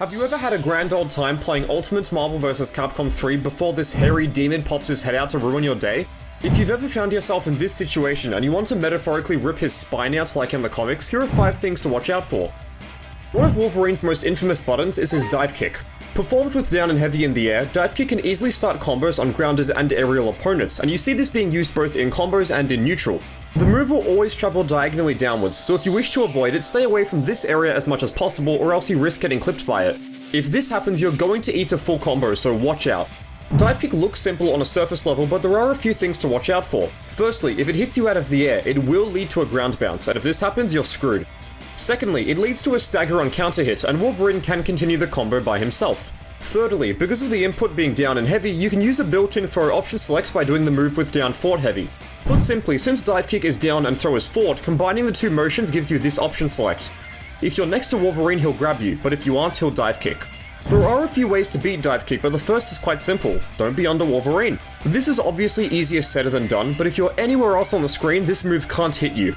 Have you ever had a grand old time playing Ultimate Marvel vs. Capcom 3 before this hairy demon pops his head out to ruin your day? If you've ever found yourself in this situation and you want to metaphorically rip his spine out like in the comics, here are 5 things to watch out for. One of Wolverine's most infamous buttons is his dive kick. Performed with down and heavy in the air, dive kick can easily start combos on grounded and aerial opponents, and you see this being used both in combos and in neutral. The move will always travel diagonally downwards, so if you wish to avoid it, stay away from this area as much as possible or else you risk getting clipped by it. If this happens, you're going to eat a full combo, so watch out. Dive kick looks simple on a surface level, but there are a few things to watch out for. Firstly, if it hits you out of the air, it will lead to a ground bounce, and if this happens, you're screwed. Secondly, it leads to a stagger on counter hit, and Wolverine can continue the combo by himself. Thirdly, because of the input being down and heavy, you can use a built-in throw option select by doing the move with down forward heavy. Put simply, since dive kick is down and throw is forward, combining the two motions gives you this option select. If you're next to Wolverine, he'll grab you, but if you aren't, he'll dive kick. There are a few ways to beat dive kick, but the first is quite simple. Don't be under Wolverine. This is obviously easier said than done, but if you're anywhere else on the screen, this move can't hit you.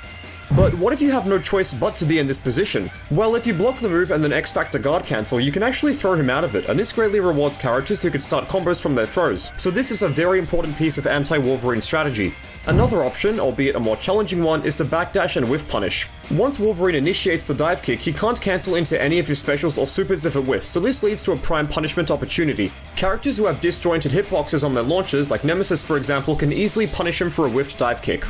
But what if you have no choice but to be in this position? Well, if you block the move and then X-Factor guard cancel, you can actually throw him out of it, and this greatly rewards characters who can start combos from their throws, so this is a very important piece of anti-Wolverine strategy. Another option, albeit a more challenging one, is to backdash and whiff punish. Once Wolverine initiates the dive kick, he can't cancel into any of his specials or supers if it whiffs, so this leads to a prime punishment opportunity. Characters who have disjointed hitboxes on their launchers, like Nemesis for example, can easily punish him for a whiffed dive kick.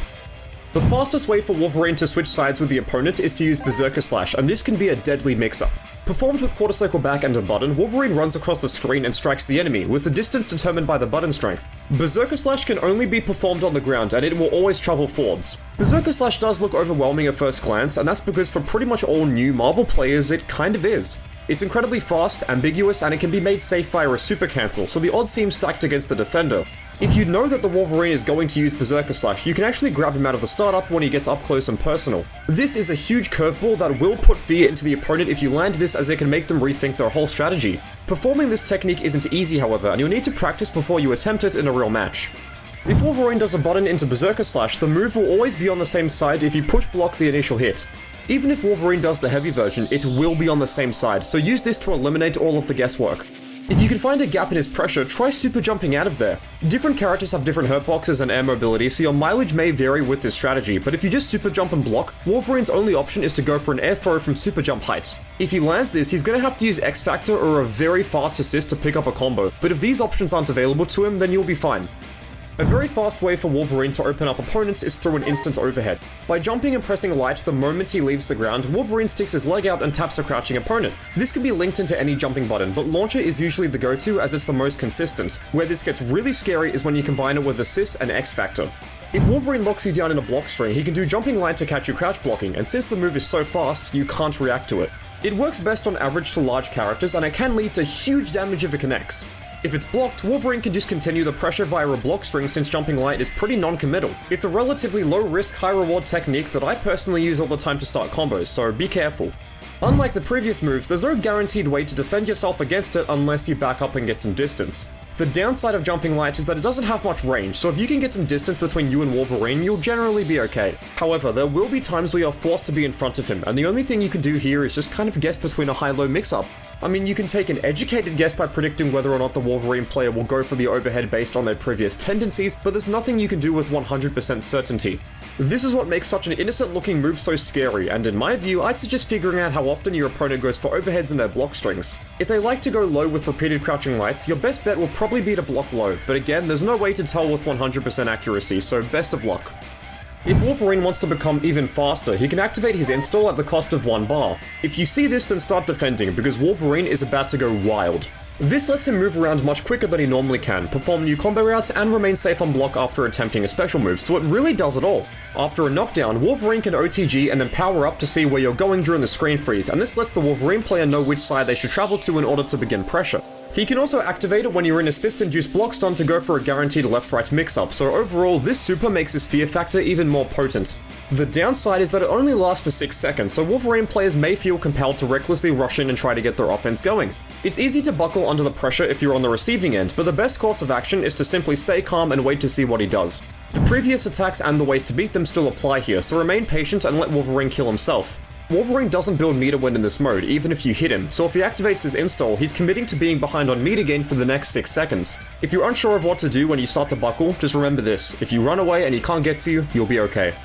The fastest way for Wolverine to switch sides with the opponent is to use Berserker Slash, and this can be a deadly mix-up. Performed with quarter cycle back and a button, Wolverine runs across the screen and strikes the enemy, with the distance determined by the button strength. Berserker Slash can only be performed on the ground, and it will always travel forwards. Berserker Slash does look overwhelming at first glance, and that's because for pretty much all new Marvel players, it kind of is. It's incredibly fast, ambiguous, and it can be made safe via a super cancel, so the odds seem stacked against the defender. If you know that the Wolverine is going to use Berserker Slash, you can actually grab him out of the startup when he gets up close and personal. This is a huge curveball that will put fear into the opponent if you land this, as it can make them rethink their whole strategy. Performing this technique isn't easy however, and you'll need to practice before you attempt it in a real match. If Wolverine does a button into Berserker Slash, the move will always be on the same side if you push block the initial hit. Even if Wolverine does the heavy version, it will be on the same side, so use this to eliminate all of the guesswork. If you can find a gap in his pressure, try super jumping out of there. Different characters have different hurt boxes and air mobility, so your mileage may vary with this strategy, but if you just super jump and block, Wolverine's only option is to go for an air throw from super jump height. If he lands this, he's gonna have to use X-Factor or a very fast assist to pick up a combo, but if these options aren't available to him, then you'll be fine. A very fast way for Wolverine to open up opponents is through an instant overhead. By jumping and pressing light the moment he leaves the ground, Wolverine sticks his leg out and taps a crouching opponent. This can be linked into any jumping button, but launcher is usually the go-to as it's the most consistent. Where this gets really scary is when you combine it with assist and X-Factor. If Wolverine locks you down in a block string, he can do jumping light to catch you crouch blocking, and since the move is so fast, you can't react to it. It works best on average to large characters, and it can lead to huge damage if it connects. If it's blocked, Wolverine can just continue the pressure via a block string since jumping light is pretty non-committal. It's a relatively low-risk, high-reward technique that I personally use all the time to start combos, so be careful. Unlike the previous moves, there's no guaranteed way to defend yourself against it unless you back up and get some distance. The downside of jumping light is that it doesn't have much range, so if you can get some distance between you and Wolverine, you'll generally be okay. However, there will be times where you're forced to be in front of him, and the only thing you can do here is just kind of guess between a high-low mix-up. I mean, you can take an educated guess by predicting whether or not the Wolverine player will go for the overhead based on their previous tendencies, but there's nothing you can do with 100% certainty. This is what makes such an innocent-looking move so scary, and in my view, I'd suggest figuring out how often your opponent goes for overheads in their block strings. If they like to go low with repeated crouching lights, your best bet will probably be to block low, but again, there's no way to tell with 100% accuracy, so best of luck. If Wolverine wants to become even faster, he can activate his install at the cost of 1 bar. If you see this, then start defending, because Wolverine is about to go wild. This lets him move around much quicker than he normally can, perform new combo routes, and remain safe on block after attempting a special move, so it really does it all. After a knockdown, Wolverine can OTG and then power up to see where you're going during the screen freeze, and this lets the Wolverine player know which side they should travel to in order to begin pressure. He can also activate it when you're in assist-induced block stun to go for a guaranteed left-right mix-up, so overall, this super makes his fear factor even more potent. The downside is that it only lasts for 6 seconds, so Wolverine players may feel compelled to recklessly rush in and try to get their offense going. It's easy to buckle under the pressure if you're on the receiving end, but the best course of action is to simply stay calm and wait to see what he does. The previous attacks and the ways to beat them still apply here, so remain patient and let Wolverine kill himself. Wolverine doesn't build meter win in this mode, even if you hit him, so if he activates his install, he's committing to being behind on meter gain for the next 6 seconds. If you're unsure of what to do when you start to buckle, just remember this: if you run away and he can't get to you, you'll be okay.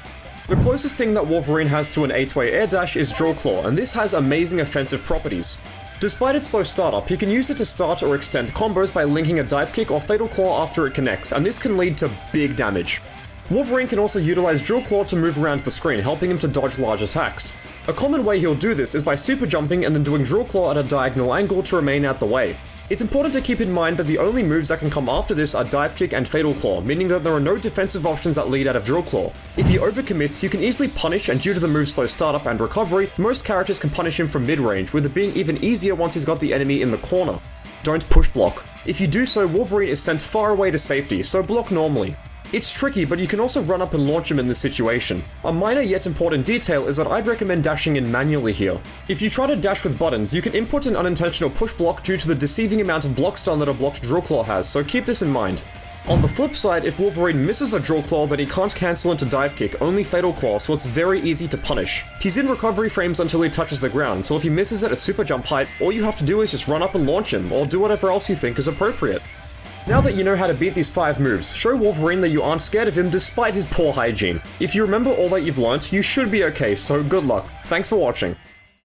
The closest thing that Wolverine has to an 8-way air dash is Draw Claw, and this has amazing offensive properties. Despite its slow startup, you can use it to start or extend combos by linking a dive kick or fatal claw after it connects, and this can lead to big damage. Wolverine can also utilize Drill Claw to move around the screen, helping him to dodge large attacks. A common way he'll do this is by super jumping and then doing Drill Claw at a diagonal angle to remain out the way. It's important to keep in mind that the only moves that can come after this are Dive Kick and Fatal Claw, meaning that there are no defensive options that lead out of Drill Claw. If he overcommits, you can easily punish, and due to the move's slow startup and recovery, most characters can punish him from mid-range, with it being even easier once he's got the enemy in the corner. Don't push block. If you do so, Wolverine is sent far away to safety, so block normally. It's tricky, but you can also run up and launch him in this situation. A minor yet important detail is that I'd recommend dashing in manually here. If you try to dash with buttons, you can input an unintentional push block due to the deceiving amount of block stun that a blocked Drill Claw has, so keep this in mind. On the flip side, if Wolverine misses a Drill Claw, then he can't cancel into Dive Kick, only Fatal Claw, so it's very easy to punish. He's in recovery frames until he touches the ground, so if he misses at a super jump height, all you have to do is just run up and launch him, or do whatever else you think is appropriate. Now that you know how to beat these 5 moves, show Wolverine that you aren't scared of him despite his poor hygiene. If you remember all that you've learnt, you should be okay, so good luck. Thanks for watching.